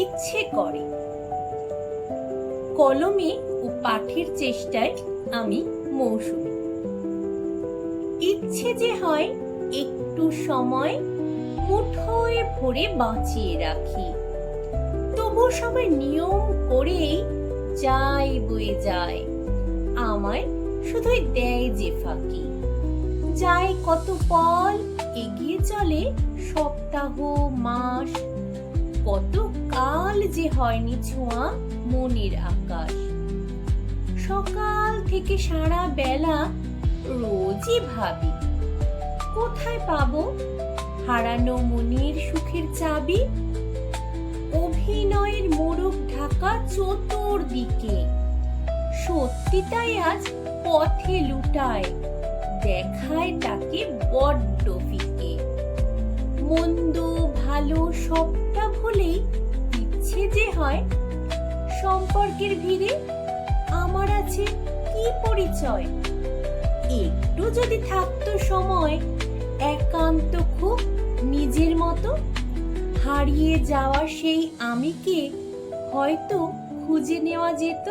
ইচ্ছে করে। কলমে ও পাঠের চেষ্টায় আমি মৌসুমী। ইচ্ছে যে হয় একটু সময় মুঠোয় ভরে বাঁচিয়ে রাখি, তবু সবাই নিয়ম করেই যায় বয়ে যায়, আমায় শুধুই দেয় যে ফাঁকি। যায় কত পল, এগিয়ে চলে সপ্তাহ মাস, কত কাল যে হয়নি ছোঁয়া মনের আকাশ। সকাল থেকে সারা বেলা রোজই ভাবি, কোথায় পাবো হারানো মনের সুখের চাবি। অভিনয়ের মোড়ক ঢাকা চতুর্দিকে, সত্যি তাই আজ পথে লুটায়, দেখায় তাকে বড্ড ফিকে। মন্দ ভালো সবটা ভুলেই ইচ্ছে যে হয়, সম্পর্কের ভিড়ে আমার আছে কি পরিচয়। একটু যদি থাকতো সময় একান্ত খুব নিজের মতো, হারিয়ে যাওয়া সেই আমিকে হয়তো খুঁজে নেওয়া যেত।